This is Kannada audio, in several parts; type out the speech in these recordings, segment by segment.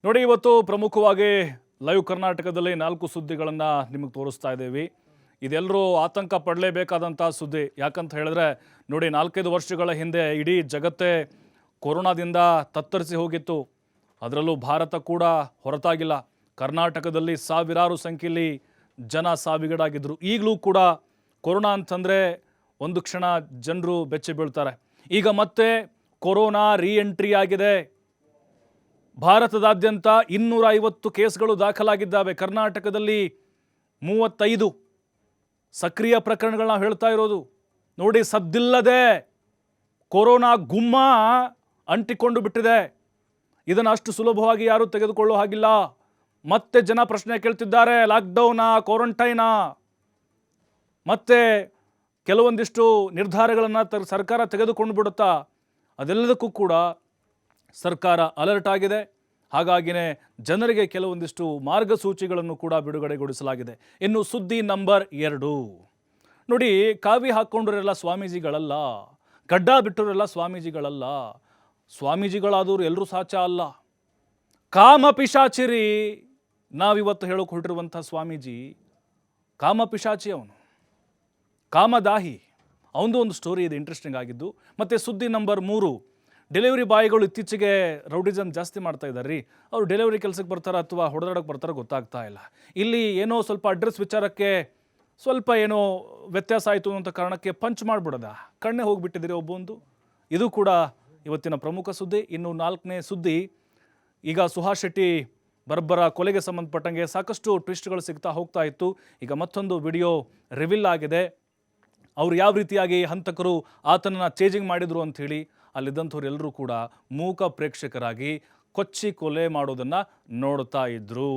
ನೋಡಿ ಇವತ್ತು ಪ್ರಮುಖವಾಗಿ ಲೈವ್ ಕರ್ನಾಟಕದಲ್ಲಿ 4 ಸುದ್ದಿಗಳನ್ನು ನಿಮಗೆ ತೋರಿಸ್ತಾ ಇದ್ದೀವಿ. ಇದೆಲ್ಲರೂ ಆತಂಕ ಪಡಲೇಬೇಕಾದಂಥ ಸುದ್ದಿ. ಯಾಕಂತ ಹೇಳಿದ್ರೆ ನೋಡಿ 4-5 ವರ್ಷಗಳ ಹಿಂದೆ ಇಡೀ ಜಗತ್ತೇ ಕೊರೋನಾದಿಂದ ತತ್ತರಿಸಿ ಹೋಗಿತ್ತು. ಅದರಲ್ಲೂ ಭಾರತ ಕೂಡ ಹೊರತಾಗಿಲ್ಲ. ಕರ್ನಾಟಕದಲ್ಲಿ ಸಾವಿರಾರು ಸಂಖ್ಯೆಯಲ್ಲಿ ಜನ ಸಾವಿಗೀಡಾಗಿದ್ದರು. ಈಗಲೂ ಕೂಡ ಕೊರೋನಾ ಅಂತಂದರೆ ಒಂದು ಕ್ಷಣ ಜನರು ಬೆಚ್ಚಿ ಬೀಳ್ತಾರೆ. ಈಗ ಮತ್ತೆ ಕೊರೋನಾ ಎಂಟ್ರಿ ಆಗಿದೆ. ಭಾರತದಾದ್ಯಂತ 250 ಕೇಸ್ಗಳು ದಾಖಲಾಗಿದ್ದಾವೆ. ಕರ್ನಾಟಕದಲ್ಲಿ 35 ಸಕ್ರಿಯ ಪ್ರಕರಣಗಳನ್ನ ಹೇಳ್ತಾ ಇರೋದು. ನೋಡಿ, ಸದ್ದಿಲ್ಲದೆ ಕೊರೋನಾ ಗುಮ್ಮ ಅಂಟಿಕೊಂಡು ಬಿಟ್ಟಿದೆ. ಇದನ್ನು ಅಷ್ಟು ಸುಲಭವಾಗಿ ಯಾರೂ ತೆಗೆದುಕೊಳ್ಳೋ ಹಾಗಿಲ್ಲ. ಮತ್ತೆ ಜನ ಪ್ರಶ್ನೆ ಕೇಳ್ತಿದ್ದಾರೆ, ಲಾಕ್ಡೌನಾ, ಕ್ವಾರಂಟೈನಾ? ಮತ್ತೆ ಕೆಲವೊಂದಿಷ್ಟು ನಿರ್ಧಾರಗಳನ್ನು ಸರ್ಕಾರ ತೆಗೆದುಕೊಂಡು ಬಿಡುತ್ತಾ? ಅದೆಲ್ಲದಕ್ಕೂ ಕೂಡ ಸರ್ಕಾರ ಅಲರ್ಟ್ ಆಗಿದೆ. ಹಾಗಾಗಿನೇ ಜನರಿಗೆ ಕೆಲವೊಂದಿಷ್ಟು ಮಾರ್ಗಸೂಚಿಗಳನ್ನು ಕೂಡ ಬಿಡುಗಡೆಗೊಳಿಸಲಾಗಿದೆ. ಇನ್ನು ಸುದ್ದಿ ನಂಬರ್ 2 ನೋಡಿ, ಕಾವಿ ಹಾಕ್ಕೊಂಡ್ರೆಲ್ಲ ಸ್ವಾಮೀಜಿಗಳಲ್ಲ, ಗಡ್ಡ ಬಿಟ್ಟವರೆಲ್ಲ ಸ್ವಾಮೀಜಿಗಳಲ್ಲ. ಸ್ವಾಮೀಜಿಗಳಾದವರು ಎಲ್ಲರೂ ಸಾಚ ಅಲ್ಲ. ಕಾಮಪಿಶಾಚಿರಿ ನಾವಿವತ್ತು ಹೇಳೋಕೆ ಹೊರಟಿರುವಂಥ ಸ್ವಾಮೀಜಿ ಕಾಮಪಿಶಾಚಿ. ಅವನು ಕಾಮದಾಹಿ. ಅವನದು ಒಂದು ಸ್ಟೋರಿ ಇದೆ ಇಂಟ್ರೆಸ್ಟಿಂಗ್ ಆಗಿದ್ದು. ಮತ್ತು ಸುದ್ದಿ ನಂಬರ್ 3, ಡೆಲಿವರಿ ಬಾಯ್ಗಳು ಇತ್ತೀಚೆಗೆ ರೌಡಿಸಮ್ ಜಾಸ್ತಿ ಮಾಡ್ತಾ ಇದ್ದಾರೆ ರೀ. ಅವರು ಡೆಲಿವರಿ ಕೆಲಸಕ್ಕೆ ಬರ್ತಾರೆ ಅಥವಾ ಹೊಡೆದಾಡಕ್ಕೆ ಬರ್ತಾರೆ ಗೊತ್ತಾಗ್ತಾ ಇಲ್ಲ. ಇಲ್ಲಿ ಏನೋ ಸ್ವಲ್ಪ ಅಡ್ರೆಸ್ ವಿಚಾರಕ್ಕೆ ಸ್ವಲ್ಪ ಏನೋ ವ್ಯತ್ಯಾಸ ಆಯಿತು ಅಂತ ಕಾರಣಕ್ಕೆ ಪಂಚ್ ಮಾಡಿಬಿಡೋದ, ಕಣ್ಣೇ ಹೋಗಿಬಿಟ್ಟಿದ್ದೀರಿ ಒಬ್ಬೊಂದು. ಇದು ಕೂಡ ಇವತ್ತಿನ ಪ್ರಮುಖ ಸುದ್ದಿ. ಇನ್ನು 4ನೇ ಸುದ್ದಿ, ಈಗ ಸುಹಾಸ್ ಶೆಟ್ಟಿ ಬರ್ಬರ ಕೊಲೆಗೆ ಸಂಬಂಧಪಟ್ಟಂಗೆ ಸಾಕಷ್ಟು ಟ್ವಿಸ್ಟ್ಗಳು ಸಿಗ್ತಾ ಹೋಗ್ತಾ ಇತ್ತು. ಈಗ ಮತ್ತೊಂದು ವಿಡಿಯೋ ರಿವೀಲ್ ಆಗಿದೆ. ಅವರು ಯಾವ ರೀತಿಯಾಗಿ ಹಂತಕರು ಆತನನ್ನು ಚೇಜಿಂಗ್ ಮಾಡಿದರು ಅಂಥೇಳಿ ಅಲ್ಲಿದ್ದಂಥವ್ರು ಎಲ್ಲರೂ ಕೂಡ ಮೂಕ ಪ್ರೇಕ್ಷಕರಾಗಿ ಕೊಚ್ಚಿ ಕೊಲೆ ಮಾಡೋದನ್ನು ನೋಡ್ತಾ ಇದ್ರು.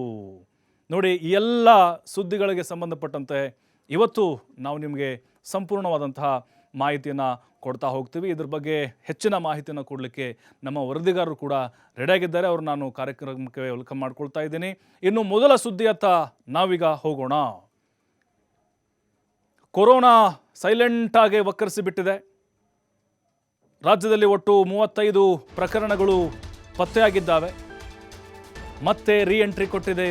ನೋಡಿ, ಈ ಎಲ್ಲ ಸುದ್ದಿಗಳಿಗೆ ಸಂಬಂಧಪಟ್ಟಂತೆ ಇವತ್ತು ನಾವು ನಿಮಗೆ ಸಂಪೂರ್ಣವಾದಂತಹ ಮಾಹಿತಿಯನ್ನು ಕೊಡ್ತಾ ಹೋಗ್ತೀವಿ. ಇದ್ರ ಬಗ್ಗೆ ಹೆಚ್ಚಿನ ಮಾಹಿತಿಯನ್ನು ಕೊಡಲಿಕ್ಕೆ ನಮ್ಮ ವರದಿಗಾರರು ಕೂಡ ರೆಡಿಯಾಗಿದ್ದಾರೆ. ಅವರು ನಾನು ಕಾರ್ಯಕ್ರಮಕ್ಕೆ ವೆಲ್ಕಮ್ ಮಾಡ್ಕೊಳ್ತಾ ಇದ್ದೀನಿ. ಇನ್ನು ಮೊದಲ ಸುದ್ದಿಯತ್ತ ನಾವೀಗ ಹೋಗೋಣ. ಕೊರೋನಾ ಸೈಲೆಂಟಾಗಿ ವಕ್ಕರಿಸಿಬಿಟ್ಟಿದೆ. ರಾಜ್ಯದಲ್ಲಿ ಒಟ್ಟು 35 ಪ್ರಕರಣಗಳು ಪತ್ತೆಯಾಗಿದ್ದಾವೆ. ಮತ್ತೆ ಎಂಟ್ರಿ ಕೊಟ್ಟಿದೆ.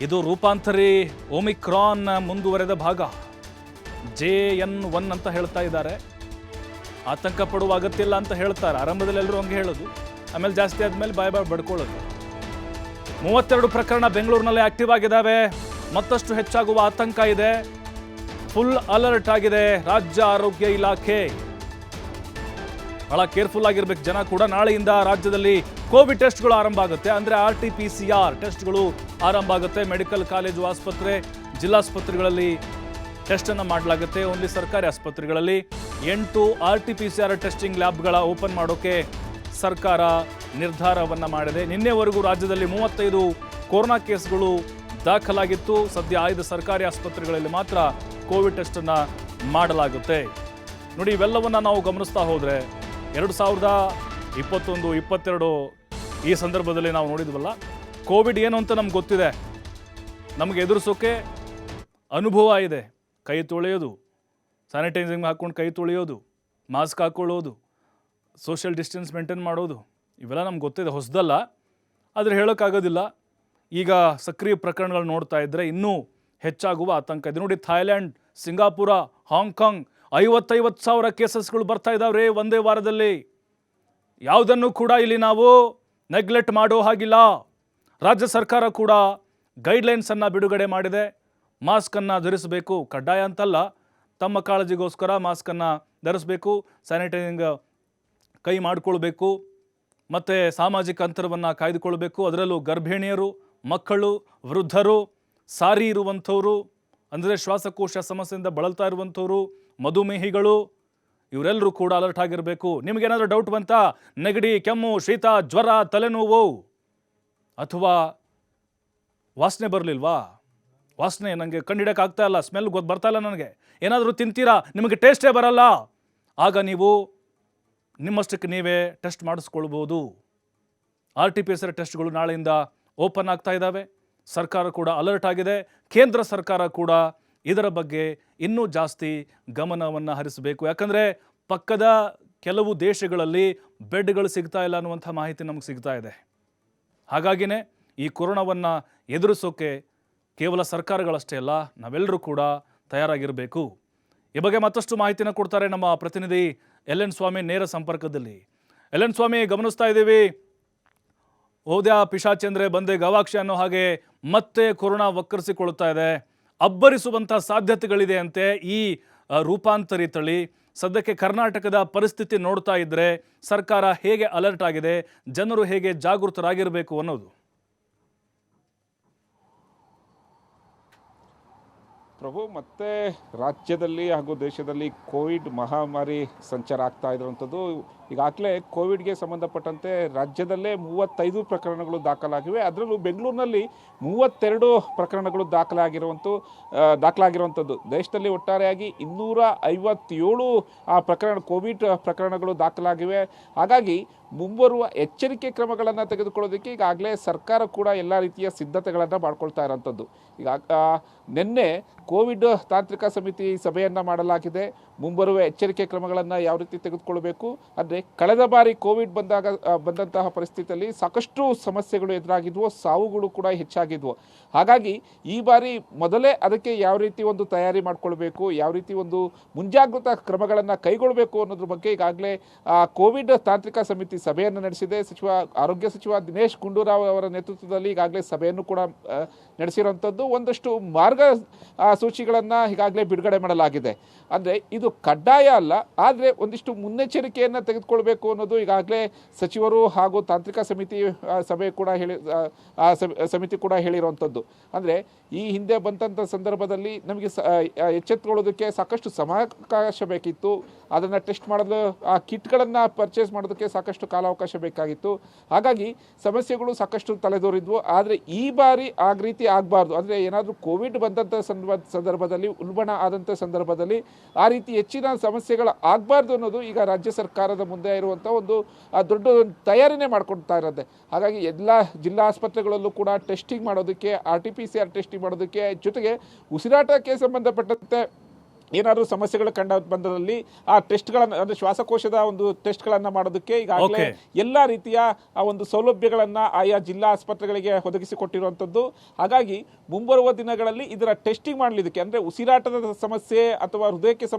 ಇದು ರೂಪಾಂತರಿ ಒಮಿಕ್ರಾನ್ ಮುಂದುವರೆದ ಭಾಗ, JN1 ಅಂತ ಹೇಳ್ತಾ ಇದ್ದಾರೆ. ಆತಂಕ ಪಡುವ ಅಗತ್ಯ ಇಲ್ಲ ಅಂತ ಹೇಳ್ತಾರೆ. ಆರಂಭದಲ್ಲಿ ಎಲ್ಲರೂ ಹಂಗೆ ಹೇಳೋದು, ಆಮೇಲೆ ಜಾಸ್ತಿ ಆದಮೇಲೆ ಬಾಯ್ ಬಡ್ಕೊಳ್ಳೋದು. 32 ಪ್ರಕರಣ ಬೆಂಗಳೂರಿನಲ್ಲಿ ಆಕ್ಟಿವ್ ಆಗಿದ್ದಾವೆ. ಮತ್ತಷ್ಟು ಹೆಚ್ಚಾಗುವ ಆತಂಕ ಇದೆ. ಫುಲ್ ಅಲರ್ಟ್ ಆಗಿದೆ ರಾಜ್ಯ ಆರೋಗ್ಯ ಇಲಾಖೆ. ಬಹಳ ಕೇರ್ಫುಲ್ ಆಗಿರ್ಬೇಕು ಜನ ಕೂಡ. ನಾಳೆಯಿಂದ ರಾಜ್ಯದಲ್ಲಿ ಕೋವಿಡ್ ಟೆಸ್ಟ್ಗಳು ಆರಂಭ ಆಗುತ್ತೆ. ಅಂದರೆ RT-PCR ಟೆಸ್ಟ್ಗಳು ಆರಂಭ ಆಗುತ್ತೆ. ಮೆಡಿಕಲ್ ಕಾಲೇಜು, ಆಸ್ಪತ್ರೆ, ಜಿಲ್ಲಾಸ್ಪತ್ರೆಗಳಲ್ಲಿ ಟೆಸ್ಟನ್ನು ಮಾಡಲಾಗುತ್ತೆ. ಓನ್ಲಿ ಸರ್ಕಾರಿ ಆಸ್ಪತ್ರೆಗಳಲ್ಲಿ 8 RT-PCR ಟೆಸ್ಟಿಂಗ್ ಲ್ಯಾಬ್ಗಳ ಓಪನ್ ಮಾಡೋಕ್ಕೆ ಸರ್ಕಾರ ನಿರ್ಧಾರವನ್ನು ಮಾಡಿದೆ. ನಿನ್ನೆವರೆಗೂ ರಾಜ್ಯದಲ್ಲಿ 35 ಕೊರೋನಾ ಕೇಸ್ಗಳು ದಾಖಲಾಗಿತ್ತು. ಸದ್ಯ 5 ಸರ್ಕಾರಿ ಆಸ್ಪತ್ರೆಗಳಲ್ಲಿ ಮಾತ್ರ ಕೋವಿಡ್ ಟೆಸ್ಟನ್ನು ಮಾಡಲಾಗುತ್ತೆ. ನೋಡಿ, ಇವೆಲ್ಲವನ್ನು ನಾವು ಗಮನಿಸ್ತಾ ಹೋದರೆ 2021, 22 ಈ ಸಂದರ್ಭದಲ್ಲಿ ನಾವು ನೋಡಿದ್ವಲ್ಲ, ಕೋವಿಡ್ ಏನು ಅಂತ ನಮ್ಗೆ ಗೊತ್ತಿದೆ. ನಮಗೆ ಎದುರಿಸೋಕೆ ಅನುಭವ ಇದೆ. ಕೈ ತೊಳೆಯೋದು, ಸ್ಯಾನಿಟೈಸಿಂಗ್ ಹಾಕ್ಕೊಂಡು ಕೈ ತೊಳೆಯೋದು, ಮಾಸ್ಕ್ ಹಾಕ್ಕೊಳ್ಳೋದು, ಸೋಷಿಯಲ್ ಡಿಸ್ಟೆನ್ಸ್ ಮೇಂಟೈನ್ ಮಾಡೋದು, ಇವೆಲ್ಲ ನಮ್ಗೆ ಗೊತ್ತಿದೆ, ಹೊಸದಲ್ಲ. ಆದರೆ ಹೇಳೋಕ್ಕಾಗೋದಿಲ್ಲ. ಈಗ ಸಕ್ರಿಯ ಪ್ರಕರಣಗಳು ನೋಡ್ತಾ ಇದ್ದರೆ ಇನ್ನೂ ಹೆಚ್ಚಾಗುವ ಆತಂಕ ಇದೆ. ನೋಡಿ, ಥಾಯ್ಲ್ಯಾಂಡ್, ಸಿಂಗಾಪುರ, ಹಾಂಗ್ಕಾಂಗ್ 50,000 ಕೇಸಸ್ಗಳು ಬರ್ತಾ ಇದ್ದಾವ್ರೆ ಒಂದೇ ವಾರದಲ್ಲಿ. ಯಾವುದನ್ನು ಕೂಡ ಇಲ್ಲಿ ನಾವು ನೆಗ್ಲೆಕ್ಟ್ ಮಾಡೋ ಹಾಗಿಲ್ಲ. ರಾಜ್ಯ ಸರ್ಕಾರ ಕೂಡ ಗೈಡ್ಲೈನ್ಸನ್ನು ಬಿಡುಗಡೆ ಮಾಡಿದೆ. ಮಾಸ್ಕನ್ನು ಧರಿಸಬೇಕು, ಕಡ್ಡಾಯ ಅಂತಲ್ಲ, ತಮ್ಮ ಕಾಳಜಿಗೋಸ್ಕರ ಮಾಸ್ಕನ್ನು ಧರಿಸಬೇಕು, ಸ್ಯಾನಿಟೈಸಿಂಗ್ ಕೈ ಮಾಡಿಕೊಳ್ಬೇಕು, ಮತ್ತು ಸಾಮಾಜಿಕ ಅಂತರವನ್ನು ಕಾಯ್ದುಕೊಳ್ಬೇಕು. ಅದರಲ್ಲೂ ಗರ್ಭಿಣಿಯರು, ಮಕ್ಕಳು, ವೃದ್ಧರು, ಸಾರಿ ಇರುವಂಥವರು, ಅಂದರೆ ಶ್ವಾಸಕೋಶ ಸಮಸ್ಯೆಯಿಂದ ಬಳಲ್ತಾ ಇರುವಂಥವರು, ಮಧುಮೇಹಿಗಳು, ಇವರೆಲ್ಲರೂ ಕೂಡ ಅಲರ್ಟ್ ಆಗಿರಬೇಕು. ನಿಮಗೇನಾದರೂ ಡೌಟ್ ಬಂತಾ? ನೆಗಡಿ, ಕೆಮ್ಮು, ಶೀತ, ಜ್ವರ, ತಲೆನೋವು, ಅಥವಾ ವಾಸನೆ ಬರಲಿಲ್ವಾ? ವಾಸನೆ ನನಗೆ ಕಂಡಿಡಕ್ಕೆ ಆಗ್ತಾ ಇಲ್ಲ, ಸ್ಮೆಲ್ ಬರ್ತಾ ಇಲ್ಲ ನನಗೆ, ಏನಾದರೂ ತಿಂತೀರಾ, ನಿಮಗೆ ಟೇಸ್ಟೇ ಬರಲ್ಲ, ಆಗ ನೀವು ನಿಮ್ಮಷ್ಟಕ್ಕೆ ನೀವೇ ಟೆಸ್ಟ್ ಮಾಡಿಸ್ಕೊಳ್ಬೋದು. RT-PCR ಟೆಸ್ಟ್ಗಳು ನಾಳೆಯಿಂದ ಓಪನ್ ಆಗ್ತಾ ಇದ್ದಾವೆ. ಸರ್ಕಾರ ಕೂಡ ಅಲರ್ಟ್ ಆಗಿದೆ. ಕೇಂದ್ರ ಸರ್ಕಾರ ಕೂಡ ಇದರ ಬಗ್ಗೆ ಇನ್ನೂ ಜಾಸ್ತಿ ಗಮನವನ್ನು ಹರಿಸಬೇಕು. ಯಾಕಂದರೆ ಪಕ್ಕದ ಕೆಲವು ದೇಶಗಳಲ್ಲಿ ಬೆಡ್ಗಳು ಸಿಗ್ತಾ ಇಲ್ಲ ಅನ್ನುವಂಥ ಮಾಹಿತಿ ನಮಗೆ ಸಿಗ್ತಾ ಇದೆ. ಹಾಗಾಗಿನೇ ಈ ಕೊರೋನಾವನ್ನು ಎದುರಿಸೋಕೆ ಕೇವಲ ಸರ್ಕಾರಗಳಷ್ಟೇ ಅಲ್ಲ, ನಾವೆಲ್ಲರೂ ಕೂಡ ತಯಾರಾಗಿರಬೇಕು. ಈ ಬಗ್ಗೆ ಮತ್ತಷ್ಟು ಮಾಹಿತಿನ ಕೊಡ್ತಾರೆ ನಮ್ಮ ಪ್ರತಿನಿಧಿ LN ಸ್ವಾಮಿ ನೇರ ಸಂಪರ್ಕದಲ್ಲಿ. LN ಸ್ವಾಮಿ, ಗಮನಿಸ್ತಾ ಇದ್ದೀವಿ ಓದ್ಯಾ ಪಿಶಾಚಂದ್ರೆ ಬಂದೆ ಗವಾಕ್ಷಿ ಅನ್ನೋ ಹಾಗೆ ಮತ್ತೆ ಕೊರೋನಾ ವಕ್ಕರಿಸಿಕೊಳ್ತಾ ಇದೆ, ಅಬ್ಬರಿಸುವಂಥ ಸಾಧ್ಯತೆಗಳಿದೆ ಅಂತೆ ಈ ರೂಪಾಂತರಿ ತಳಿ. ಸದ್ಯಕ್ಕೆ ಕರ್ನಾಟಕದ ಪರಿಸ್ಥಿತಿ ನೋಡ್ತಾ ಇದ್ರೆ ಸರ್ಕಾರ ಹೇಗೆ ಅಲರ್ಟ್ ಆಗಿದೆ, ಜನರು ಹೇಗೆ ಜಾಗೃತರಾಗಿರಬೇಕು ಅನ್ನೋದು? ಪ್ರಭು, ಮತ್ತೆ ರಾಜ್ಯದಲ್ಲಿ ಹಾಗೂ ದೇಶದಲ್ಲಿ ಕೋವಿಡ್ ಮಹಾಮಾರಿ ಸಂಚಾರ ಆಗ್ತಾ ಇರುವಂಥದ್ದು. ಈಗಾಗಲೇ ಕೋವಿಡ್ಗೆ ಸಂಬಂಧಪಟ್ಟಂತೆ ರಾಜ್ಯದಲ್ಲೇ 35 ಪ್ರಕರಣಗಳು ದಾಖಲಾಗಿವೆ. ಅದರಲ್ಲೂ ಬೆಂಗಳೂರಿನಲ್ಲಿ 32 ಪ್ರಕರಣಗಳು ದಾಖಲಾಗಿರುವಂಥದ್ದು. ದೇಶದಲ್ಲಿ ಒಟ್ಟಾರೆಯಾಗಿ 257 ಕೋವಿಡ್ ಪ್ರಕರಣಗಳು ದಾಖಲಾಗಿವೆ. ಹಾಗಾಗಿ ಮುಂಬರುವ ಎಚ್ಚರಿಕೆ ಕ್ರಮಗಳನ್ನು ತೆಗೆದುಕೊಳ್ಳೋದಕ್ಕೆ ಈಗಾಗಲೇ ಸರ್ಕಾರ ಕೂಡ ಎಲ್ಲ ರೀತಿಯ ಸಿದ್ಧತೆಗಳನ್ನು ಮಾಡ್ಕೊಳ್ತಾ ಇರೋಂಥದ್ದು. ಈಗ ನಿನ್ನೆ ಕೋವಿಡ್ ತಾಂತ್ರಿಕ ಸಮಿತಿ ಸಭೆಯನ್ನು ಮಾಡಲಾಗಿದೆ. ಮುಂಬರುವ ಎಚ್ಚರಿಕೆ ಕ್ರಮಗಳನ್ನು ಯಾವ ರೀತಿ ತೆಗೆದುಕೊಳ್ಬೇಕು ಅಂದರೆ, ಕಳೆದ ಬಾರಿ ಕೋವಿಡ್ ಬಂದಂತಹ ಪರಿಸ್ಥಿತಿಯಲ್ಲಿ ಸಾಕಷ್ಟು ಸಮಸ್ಯೆಗಳು ಎದುರಾಗಿದ್ವು, ಸಾವುಗಳು ಕೂಡ ಹೆಚ್ಚಾಗಿದ್ವು. ಹಾಗಾಗಿ ಈ ಬಾರಿ ಮೊದಲೇ ಅದಕ್ಕೆ ಯಾವ ರೀತಿ ಒಂದು ತಯಾರಿ ಮಾಡಿಕೊಳ್ಬೇಕು, ಯಾವ ರೀತಿ ಒಂದು ಮುಂಜಾಗ್ರತಾ ಕ್ರಮಗಳನ್ನು ಕೈಗೊಳ್ಳಬೇಕು ಅನ್ನೋದ್ರ ಬಗ್ಗೆ ಈಗಾಗಲೇ ಕೋವಿಡ್ ತಾಂತ್ರಿಕ ಸಮಿತಿ ಸಭೆಯನ್ನು ನಡೆಸಿದೆ. ಆರೋಗ್ಯ ಸಚಿವ ದಿನೇಶ್ ಗುಂಡೂರಾವ್ ಅವರ ನೇತೃತ್ವದಲ್ಲಿ ಈಗಾಗಲೇ ಸಭೆಯನ್ನು ಕೂಡ ನಡೆಸಿರುವಂಥದ್ದು. ಒಂದಷ್ಟು ಮಾರ್ಗಸೂಚಿಗಳನ್ನು ಈಗಾಗಲೇ ಬಿಡುಗಡೆ ಮಾಡಲಾಗಿದೆ. ಅಂದರೆ ಇದು ಕಡ್ಡಾಯ ಅಲ್ಲ, ಆದರೆ ಒಂದಿಷ್ಟು ಮುನ್ನೆಚ್ಚರಿಕೆಯನ್ನು ತೆಗೆದುಕೊಳ್ಬೇಕು ಅನ್ನೋದು ಈಗಾಗಲೇ ಸಚಿವರು ಹಾಗೂ ತಾಂತ್ರಿಕ ಸಮಿತಿ ಸಮಿತಿ ಕೂಡ ಹೇಳಿರುವಂಥದ್ದು. ಅಂದರೆ ಈ ಹಿಂದೆ ಬಂದಂಥ ಸಂದರ್ಭದಲ್ಲಿ ನಮಗೆ ಎಚ್ಚೆತ್ತುಕೊಳ್ಳೋದಕ್ಕೆ ಸಾಕಷ್ಟು ಸಮಯಾವಕಾಶ ಬೇಕಿತ್ತು. ಅದನ್ನು ಟೆಸ್ಟ್ ಮಾಡಲು ಆ ಕಿಟ್ಗಳನ್ನು ಪರ್ಚೇಸ್ ಮಾಡೋದಕ್ಕೆ ಸಾಕಷ್ಟು ಕಾಲಾವಕಾಶ ಬೇಕಾಗಿತ್ತು. ಹಾಗಾಗಿ ಸಮಸ್ಯೆಗಳು ಸಾಕಷ್ಟು ತಲೆದೋರಿದ್ವು. ಆದರೆ ಈ ಬಾರಿ ಆ ರೀತಿ ಆಗಬಾರ್ದು. ಅಂದರೆ ಏನಾದರೂ ಕೋವಿಡ್ ಬಂದಂಥ ಸಂದರ್ಭದಲ್ಲಿ, ಉಲ್ಬಣ ಆದಂಥ ಸಂದರ್ಭದಲ್ಲಿ ಆ ರೀತಿ ಹೆಚ್ಚಿನ ಸಮಸ್ಯೆಗಳು ಆಗಬಾರ್ದು ಅನ್ನೋದು ಈಗ ರಾಜ್ಯ ಸರ್ಕಾರದ ಮುಂದೆ ಇರುವಂಥ ಒಂದು ದೊಡ್ಡ ತಯಾರಿನೇ ಮಾಡ್ಕೊಳ್ತಾ ಇರೋದೆ. ಹಾಗಾಗಿ ಎಲ್ಲ ಜಿಲ್ಲಾ ಆಸ್ಪತ್ರೆಗಳಲ್ಲೂ ಕೂಡ ಟೆಸ್ಟಿಂಗ್ ಮಾಡೋದಕ್ಕೆ, RT-PCR ಟೆಸ್ಟಿಂಗ್ ಮಾಡೋದಕ್ಕೆ, ಜೊತೆಗೆ ಉಸಿರಾಟಕ್ಕೆ ಸಂಬಂಧಪಟ್ಟಂತೆ ಏನಾದರೂ ಸಮಸ್ಯೆಗಳು ಕಂಡು ಬಂದಲ್ಲಿ ಆ ಟೆಸ್ಟ್ಗಳನ್ನು, ಅಂದರೆ ಶ್ವಾಸಕೋಶದ ಒಂದು ಟೆಸ್ಟ್ಗಳನ್ನು ಮಾಡೋದಕ್ಕೆ ಈಗಾಗಲೇ ಎಲ್ಲ ರೀತಿಯ ಆ ಒಂದು ಸೌಲಭ್ಯಗಳನ್ನು ಆಯಾ ಜಿಲ್ಲಾ ಆಸ್ಪತ್ರೆಗಳಿಗೆ ಒದಗಿಸಿಕೊಟ್ಟಿರುವಂಥದ್ದು. ಹಾಗಾಗಿ ಮುಂಬರುವ ದಿನಗಳಲ್ಲಿ ಇದರ ಟೆಸ್ಟಿಂಗ್ ಮಾಡಲಿದ್ದಕ್ಕೆ, ಅಂದರೆ ಉಸಿರಾಟದ ಸಮಸ್ಯೆ ಅಥವಾ ಹೃದಯಕ್ಕೆ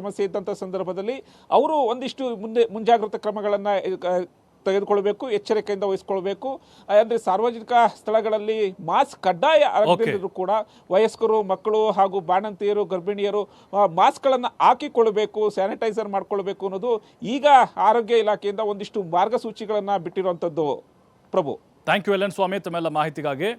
ಸಮಸ್ಯೆ ಇದ್ದಂಥ ಸಂದರ್ಭದಲ್ಲಿ ಅವರು ಒಂದಿಷ್ಟು ಮುಂಜಾಗ್ರತಾ ಕ್ರಮಗಳನ್ನು ತೆಗೆದುಕೊಳ್ಬೇಕು, ಎಚ್ಚರಿಕೆಯಿಂದ ವಹಿಸ್ಕೊಳ್ಬೇಕು. ಅಂದರೆ ಸಾರ್ವಜನಿಕ ಸ್ಥಳಗಳಲ್ಲಿ ಮಾಸ್ಕ್ ಕಡ್ಡಾಯ ಆಗದಿದ್ದರೂ ಕೂಡ ವಯಸ್ಕರು, ಮಕ್ಕಳು ಹಾಗೂ ಬಾಣಂತಿಯರು, ಗರ್ಭಿಣಿಯರು ಮಾಸ್ಕ್ಗಳನ್ನು ಹಾಕಿಕೊಳ್ಬೇಕು, ಸ್ಯಾನಿಟೈಸರ್ ಮಾಡ್ಕೊಳ್ಬೇಕು ಅನ್ನೋದು ಈಗ ಆರೋಗ್ಯ ಇಲಾಖೆಯಿಂದ ಒಂದಿಷ್ಟು ಮಾರ್ಗಸೂಚಿಗಳನ್ನು ಬಿಟ್ಟಿರುವಂಥದ್ದು. ಪ್ರಭು, ಥ್ಯಾಂಕ್ ಯು LN ಸ್ವಾಮಿ ತಮ್ಮೆಲ್ಲ ಮಾಹಿತಿಗಾಗಿ.